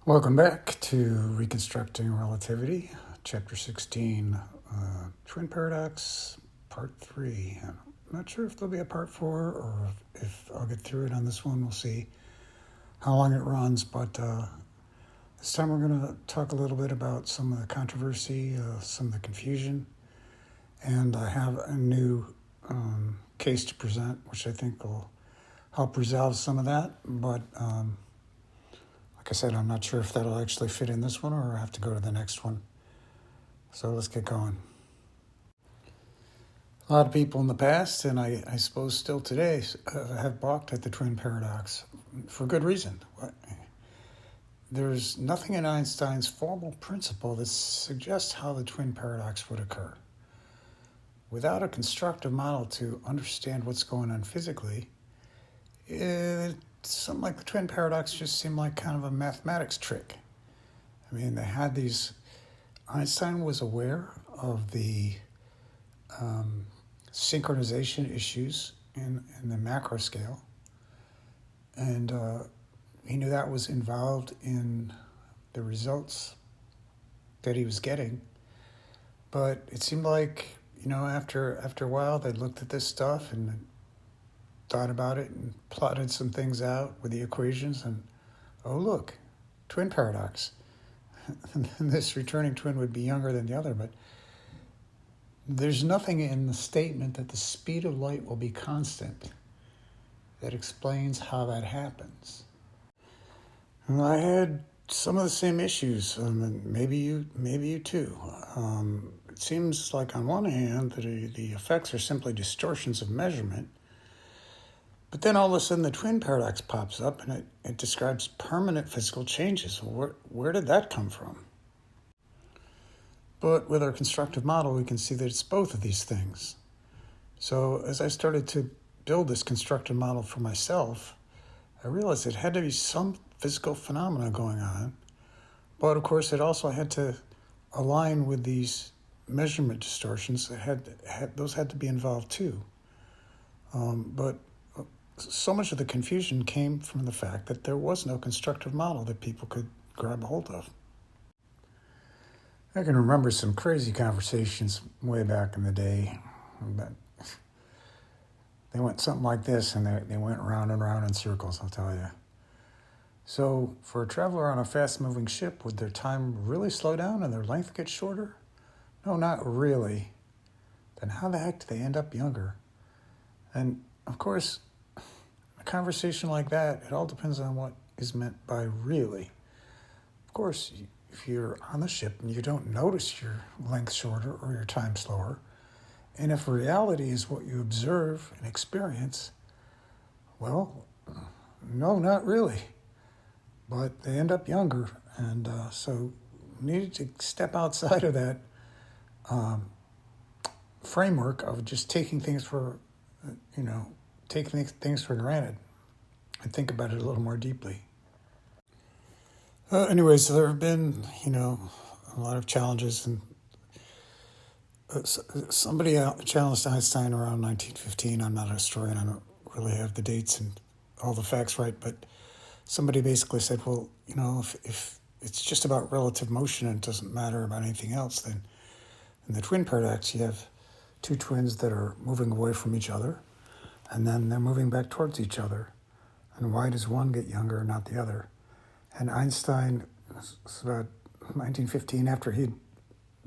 Welcome back to Reconstructing Relativity, Chapter 16, Twin Paradox, Part 3. I'm not sure if there'll be a Part 4 or if I'll get through it on this one. We'll see how long it runs, but this time we're going to talk a little bit about some of the controversy, some of the confusion, and I have a new case to present, which I think will help resolve some of that, but like I said, I'm not sure if that'll actually fit in this one or I have to go to the next one. So let's get going. A lot of people in the past, and I suppose still today, have balked at the twin paradox for good reason. There's nothing in Einstein's formal principle that suggests how the twin paradox would occur. Without a constructive model to understand what's going on physically, something like the twin paradox just seemed like kind of a mathematics trick. I mean, they had these. Einstein was aware of the synchronization issues in the macro scale, and he knew that was involved in the results that he was getting. But it seemed like, after a while, they looked at this stuff and thought about it and plotted some things out with the equations, and oh look, twin paradox. This returning twin would be younger than the other, but there's nothing in the statement that the speed of light will be constant that explains how that happens. And I had some of the same issues, and maybe you too. It seems like on one hand that the effects are simply distortions of measurement. But then all of a sudden the twin paradox pops up and it describes permanent physical changes. Where did that come from? But with our constructive model, we can see that it's both of these things. So as I started to build this constructive model for myself, I realized it had to be some physical phenomena going on. But of course, it also had to align with these measurement distortions. Those had to be involved too. But so much of the confusion came from the fact that there was no constructive model that people could grab a hold of. I can remember some crazy conversations way back in the day. But they went something like this, and they went round and round in circles, I'll tell you. So for a traveler on a fast-moving ship, would their time really slow down and their length get shorter? No, not really. Then how the heck do they end up younger? And of course, a conversation like that, it all depends on what is meant by really. Of course, if you're on the ship and you don't notice your length shorter or your time slower, and if reality is what you observe and experience, well, no, not really. But they end up younger, and so needed to step outside of that framework of just taking things for granted and think about it a little more deeply. Anyways, there have been, a lot of challenges, and somebody challenged Einstein around 1915. I'm not a historian. I don't really have the dates and all the facts right, but somebody basically said, well, if it's just about relative motion and it doesn't matter about anything else, then in the twin paradox, you have two twins that are moving away from each other, and then they're moving back towards each other. And why does one get younger and not the other? And Einstein, about 1915, after he'd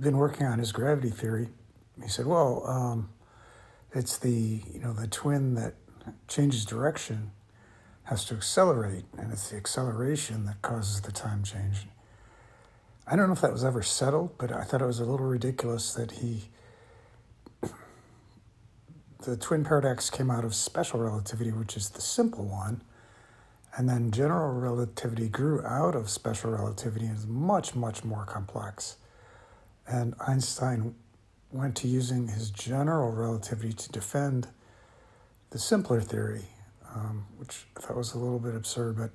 been working on his gravity theory, he said, well, it's the twin that changes direction has to accelerate, and it's the acceleration that causes the time change. I don't know if that was ever settled, but I thought it was a little ridiculous that the twin paradox came out of special relativity, which is the simple one, and then general relativity grew out of special relativity and is much, much more complex. And Einstein went to using his general relativity to defend the simpler theory, which I thought was a little bit absurd. But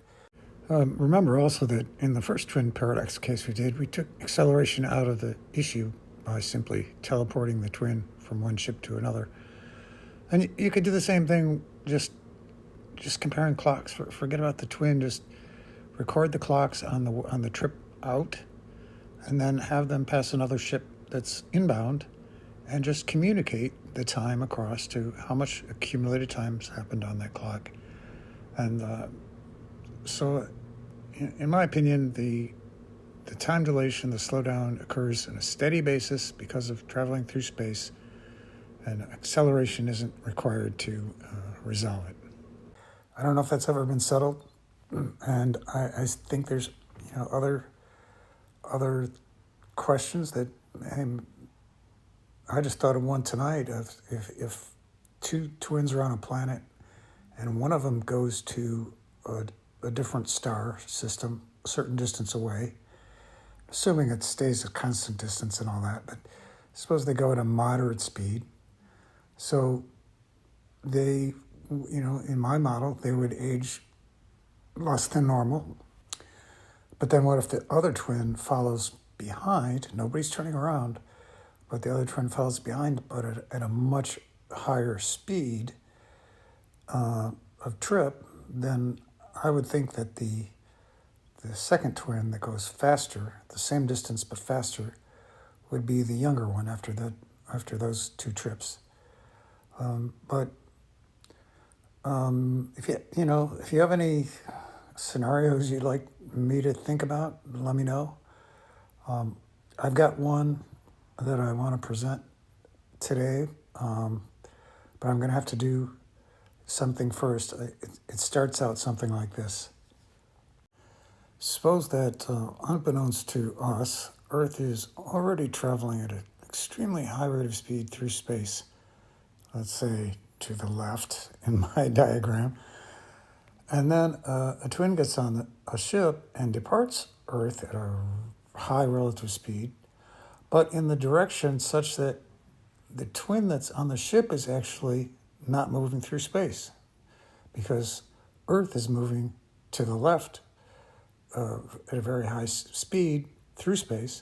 remember also that in the first twin paradox case we took acceleration out of the issue by simply teleporting the twin from one ship to another. And you could do the same thing just comparing clocks. Forget about the twin. Just record the clocks on the trip out, and then have them pass another ship that's inbound, and just communicate the time across to how much accumulated times happened on that clock. And so, in my opinion, the time dilation, the slowdown occurs on a steady basis because of traveling through space, and acceleration isn't required to resolve it. I don't know if that's ever been settled, and I think there's other questions that I just thought of one tonight of if two twins are on a planet and one of them goes to a different star system a certain distance away, assuming it stays a constant distance and all that, but suppose they go at a moderate speed. So they, in my model, they would age less than normal. But then what if the other twin follows behind? Nobody's turning around, but the other twin follows behind, but at a much higher speed of trip. Then I would think that the second twin that goes faster, the same distance but faster, would be the younger one after those two trips. But if you have any scenarios you'd like me to think about, let me know. I've got one that I want to present today, but I'm going to have to do something first. It starts out something like this. Suppose that, unbeknownst to us, Earth is already traveling at an extremely high rate of speed through space. Let's say to the left in my diagram. And then a twin gets on a ship and departs Earth at a high relative speed, but in the direction such that the twin that's on the ship is actually not moving through space, because Earth is moving to the left at a very high speed through space,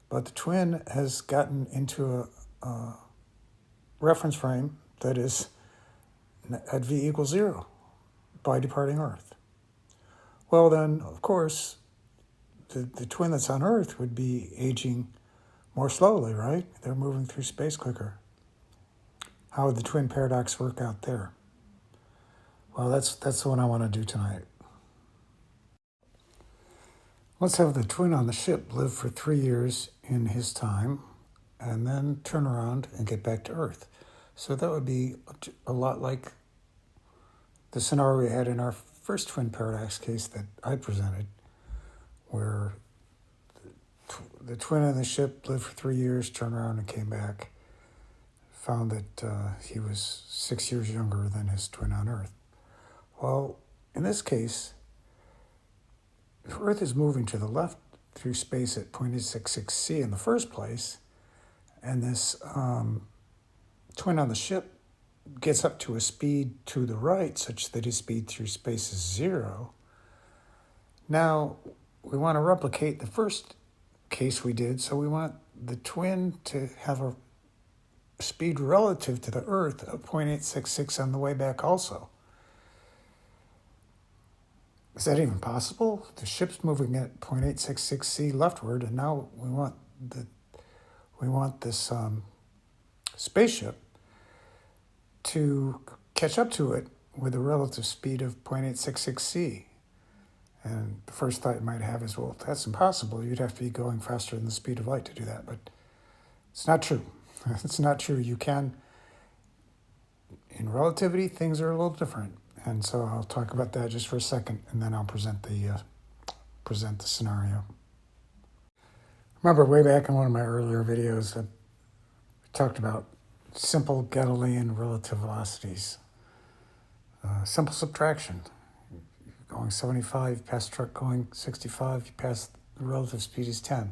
but the twin has gotten into a reference frame that is at v equals 0 by departing Earth. Well, then, of course, the twin that's on Earth would be aging more slowly, right? They're moving through space quicker. How would the twin paradox work out there? Well, that's the one I want to do tonight. Let's have the twin on the ship live for 3 years in his time and then turn around and get back to Earth. So that would be a lot like the scenario we had in our first twin paradox case that I presented, where the twin on the ship lived for 3 years, turned around and came back, found that he was 6 years younger than his twin on Earth. Well, in this case, if Earth is moving to the left through space at 0.866c in the first place, and this twin on the ship gets up to a speed to the right such that his speed through space is 0, now we want to replicate the first case we did, so we want the twin to have a speed relative to the Earth of 0.866 on the way back also. Is that even possible? The ship's moving at 0.866c leftward, and now we want this spaceship to catch up to it with a relative speed of 0.866c. And the first thought you might have is, well, that's impossible. You'd have to be going faster than the speed of light to do that. But it's not true. It's not true. You can. In relativity, things are a little different. And so I'll talk about that just for a second, and then I'll present the scenario. Remember way back in one of my earlier videos, I talked about simple Galilean relative velocities. Simple subtraction. You're going 75, you pass a truck going 65, you pass the relative speed is 10.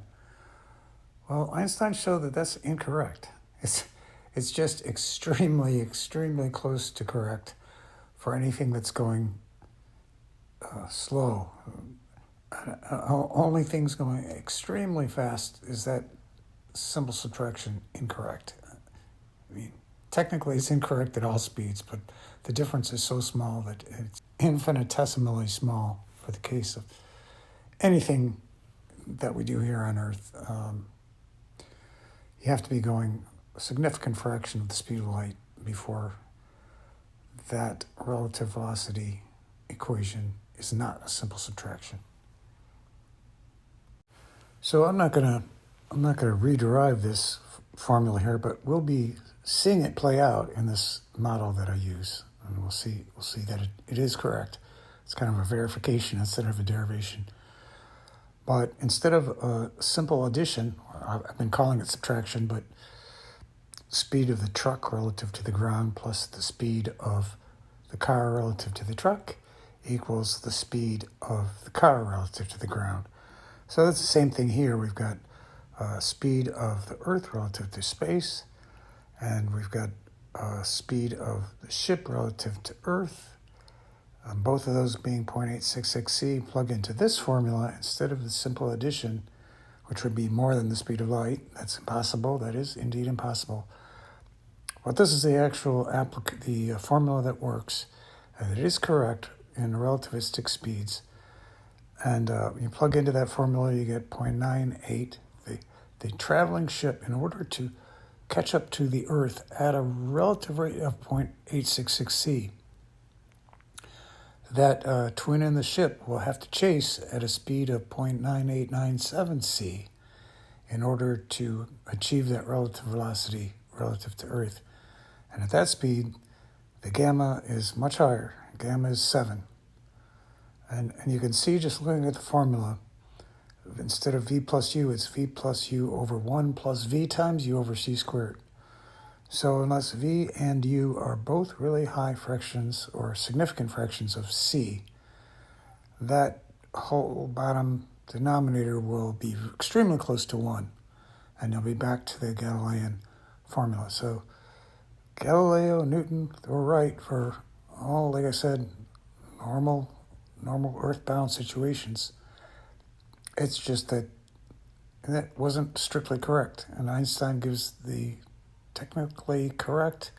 Well, Einstein showed that that's incorrect. It's just extremely, extremely close to correct for anything that's going slow. Only things going extremely fast is that simple subtraction incorrect. I mean, technically it's incorrect at all speeds, but the difference is so small that it's infinitesimally small for the case of anything that we do here on Earth, you have to be going a significant fraction of the speed of light before that relative velocity equation is not a simple subtraction. So I'm not gonna rederive this formula here, but we'll be seeing it play out in this model that I use, and we'll see that it is correct. It's kind of a verification instead of a derivation. But instead of a simple addition, I've been calling it subtraction, but speed of the truck relative to the ground plus the speed of the car relative to the truck equals the speed of the car relative to the ground. So that's the same thing here. We've got speed of the Earth relative to space, and we've got speed of the ship relative to Earth. Both of those being 0.866c, plug into this formula instead of the simple addition, which would be more than the speed of light. That's impossible. That is indeed impossible. But this is the actual the formula that works, and it is correct in relativistic speeds. And you plug into that formula, you get 0.98. The traveling ship, in order to catch up to the Earth at a relative rate of 0.866c, that twin in the ship will have to chase at a speed of 0.9897c in order to achieve that relative velocity relative to Earth. And at that speed, the gamma is much higher. Gamma is 7. And you can see, just looking at the formula, instead of v plus u, it's v plus u over 1 plus v times u over c squared. So unless v and u are both really high fractions or significant fractions of c, that whole bottom denominator will be extremely close to 1, and you'll be back to the Galilean formula. So Galileo, Newton, they were right for all, like I said, normal earthbound situations. It's just that wasn't strictly correct, and Einstein gives the technically correct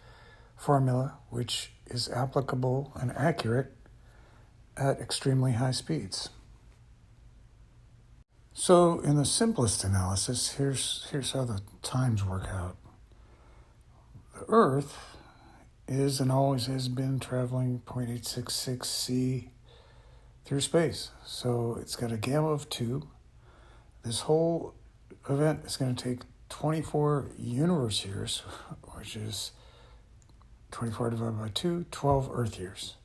formula, which is applicable and accurate at extremely high speeds. So in the simplest analysis, here's how the times work out. The Earth is and always has been traveling 0.866c through space. So it's got a gamma of 2. This whole event is going to take 24 universe years, which is 24 divided by 2, 12 Earth years.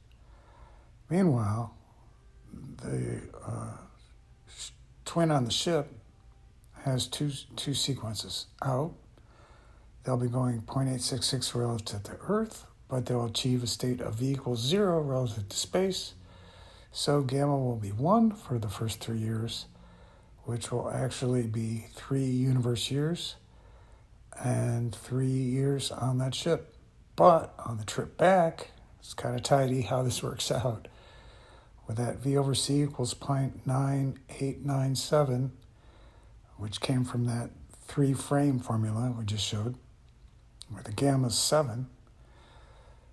Meanwhile, the twin on the ship has two sequences out. They'll be going 0.866 relative to Earth, but they'll achieve a state of v equals 0 relative to space. So gamma will be 1 for the first 3 years, which will actually be 3 universe years and 3 years on that ship. But on the trip back, it's kind of tidy how this works out. With that v over c equals 0.9897, which came from that 3-frame formula we just showed, where the gamma is 7.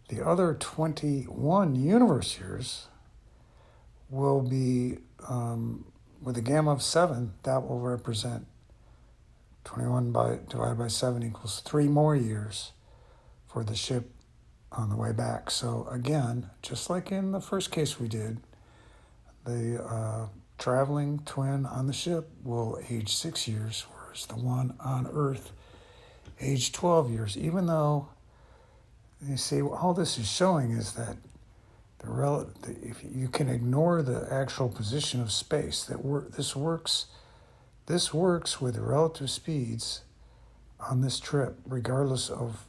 The other 21 universe years will be, with a gamma of 7, that will represent 21 divided by 7 equals 3 more years for the ship on the way back. So again, just like in the first case we did, the traveling twin on the ship will age 6 years, whereas the one on Earth age 12 years, even though, you see, all this is showing is that if you can ignore the actual position of space, this works with relative speeds on this trip, regardless of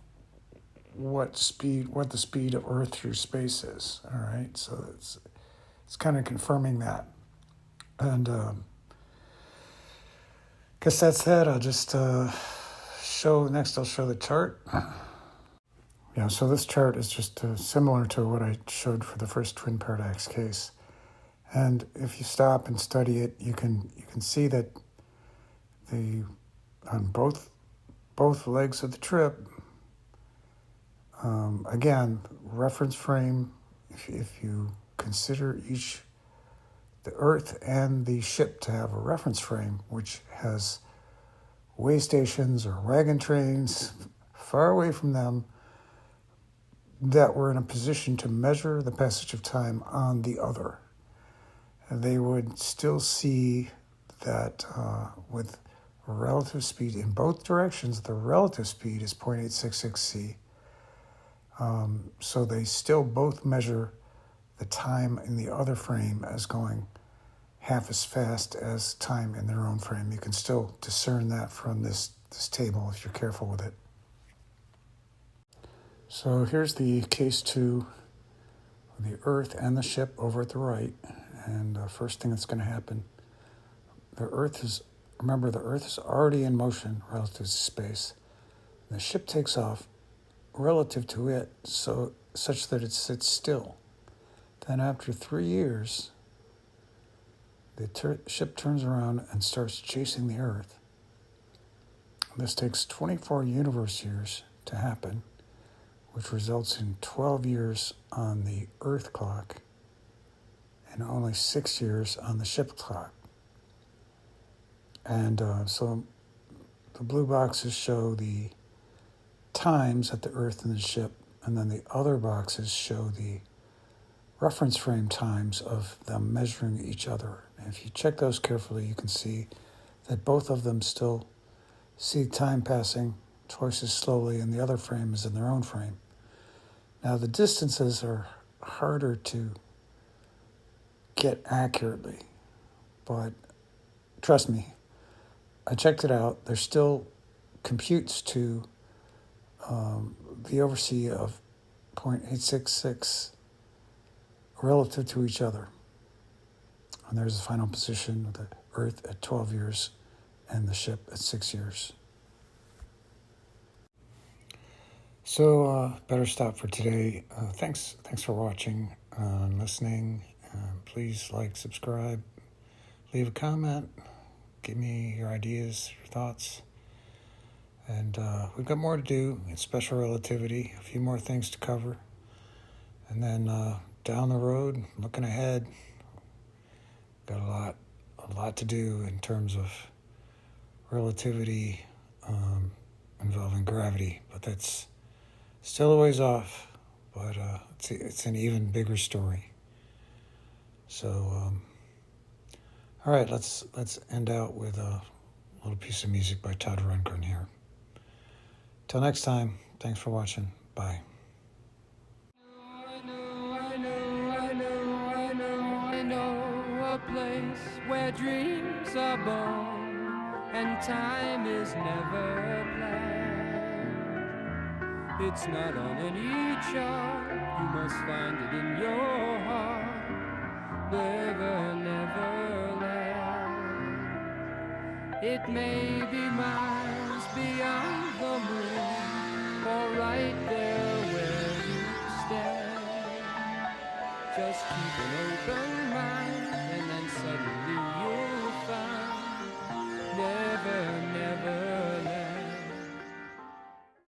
what the speed of Earth through space is. All right, so it's kind of confirming that. And guess that's that. I'll just I'll show the chart. Yeah, so this chart is just similar to what I showed for the first twin paradox case. And if you stop and study it, you can see that on both legs of the trip, again, reference frame, if you consider each the Earth and the ship to have a reference frame, which has way stations or wagon trains far away from them that were in a position to measure the passage of time on the other. And they would still see that with relative speed in both directions, the relative speed is 0.866 c. So they still both measure the time in the other frame as going half as fast as time in their own frame. You can still discern that from this table if you're careful with it. So here's the case 2 of the Earth and the ship over at the right. And the first thing that's going to happen, the Earth is already in motion relative to space. The ship takes off relative to it, such that it sits still. Then after 3 years, the ship turns around and starts chasing the Earth. This takes 24 universe years to happen, which results in 12 years on the Earth clock and only 6 years on the ship clock. And so the blue boxes show the times at the Earth and the ship, and then the other boxes show the reference frame times of them measuring each other. And if you check those carefully, you can see that both of them still see time passing twice as slowly, and the other frame is in their own frame. Now, the distances are harder to get accurately, but trust me, I checked it out. There's still computes to the oversea of 0.866 relative to each other. And there's the final position of the Earth at 12 years and the ship at 6 years. So better stop for today. Thanks for watching and listening. Please like, subscribe, leave a comment, give me your ideas, your thoughts. And we've got more to do in Special Relativity, a few more things to cover. And then down the road, looking ahead, got a lot to do in terms of relativity involving gravity, but that's still a ways off. But it's an even bigger story. So, all right, let's end out with a little piece of music by Todd Rundgren here. Till next time, thanks for watching. Bye. I know a place where dreams are born and time is never planned. It's not on any chart, you must find it in your heart. Never land. It may be miles beyond the moon, or right there where you stand. Just keep an open mind, and then suddenly you'll find never